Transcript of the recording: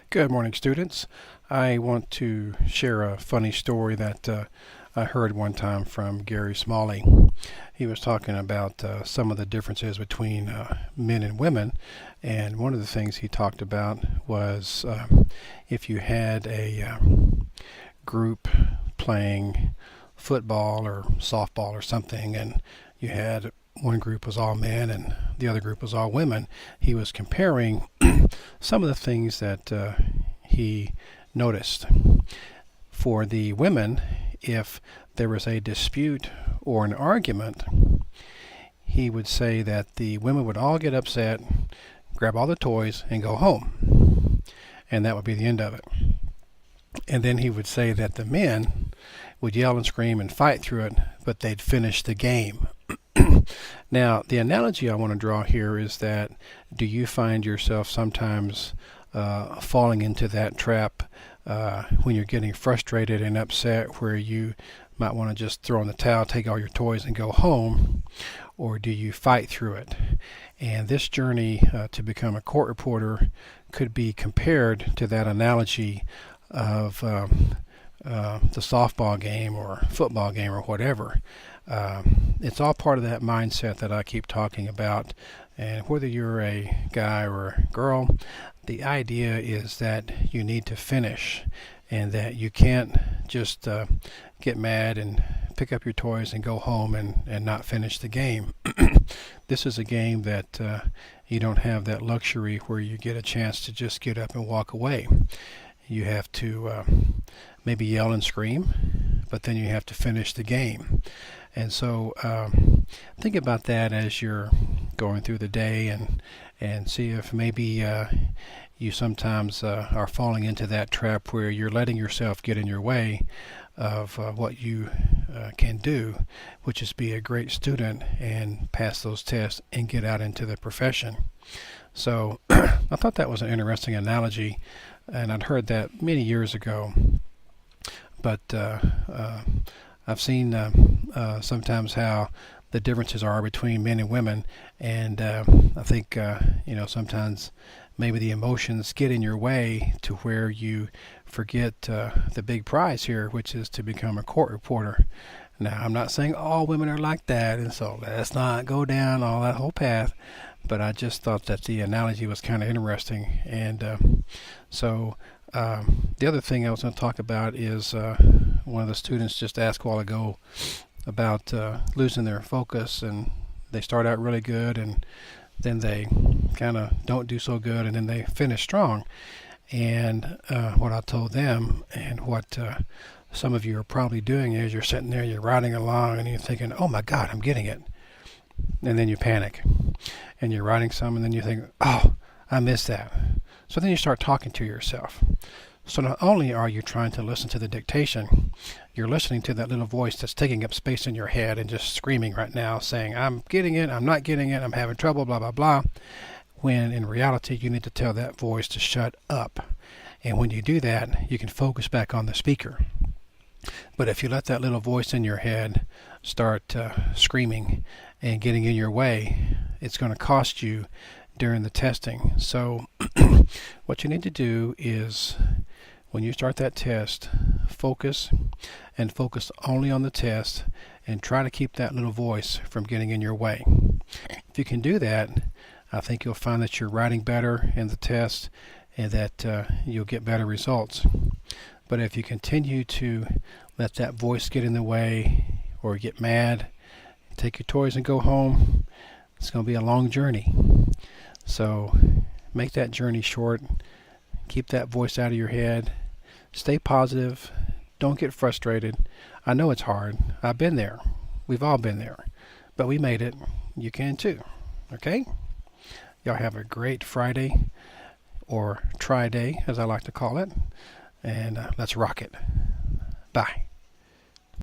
Good morning, students. I want to share a funny story that I heard one time from Gary Smalley. He was talking about some of the differences between men and women, and one of the things he talked about was if you had a group playing football or softball or something, and you had one group was all men and the other group was all women, he was comparing some of the things that he noticed. For the women, if there was a dispute or an argument, he would say that the women would all get upset, grab all the toys, and go home. And that would be the end of it. And then he would say that the men would yell and scream and fight through it, but they'd finish the game. Now, the analogy I want to draw here is that do you find yourself sometimes falling into that trap when you're getting frustrated and upset where you might want to just throw in the towel, take all your toys and go home, or do you fight through it? And this journey to become a court reporter could be compared to that analogy of the softball game or football game or whatever. It's all part of that mindset that I keep talking about. And whether you're a guy or a girl, the idea is that you need to finish and that you can't just get mad and pick up your toys and go home and not finish the game. This is a game that you don't have that luxury where you get a chance to just get up and walk away. You have to maybe yell and scream, but then you have to finish the game. And so think about that as you're going through the day and see if maybe you sometimes are falling into that trap where you're letting yourself get in your way of what you can do, which is be a great student and pass those tests and get out into the profession. So I thought that was an interesting analogy, and I'd heard that many years ago. But I've seen sometimes how the differences are between men and women, and I think sometimes maybe the emotions get in your way to where you forget the big prize here, which is to become a court reporter. Now, I'm not saying all women are like that, and so let's not go down all that whole path, but I just thought that the analogy was kind of interesting. And the other thing I was going to talk about is one of the students just asked a while ago about losing their focus, and they start out really good and then they kind of don't do so good and then they finish strong. And what I told them and what some of you are probably doing is you're sitting there, you're riding along and you're thinking, oh my God, I'm getting it. And then you panic and you're writing some and then you think, oh, I missed that. So then you start talking to yourself. So not only are you trying to listen to the dictation, you're listening to that little voice that's taking up space in your head and just screaming right now saying, I'm getting it, I'm not getting it, I'm having trouble, blah, blah, blah. When in reality, you need to tell that voice to shut up. And when you do that, you can focus back on the speaker. But if you let that little voice in your head start screaming and getting in your way, it's going to cost you during the testing. So what you need to do is when you start that test, focus and focus only on the test and try to keep that little voice from getting in your way. If you can do that, I think you'll find that you're writing better in the test and that you'll get better results. But if you continue to let that voice get in the way or get mad, take your toys and go home, it's going to be a long journey. So make that journey short. Keep that voice out of your head. Stay positive. Don't get frustrated. I know it's hard. I've been there. We've all been there. But we made it. You can too. Okay? Y'all have a great Friday, or try day as I like to call it. And let's rock it. Bye.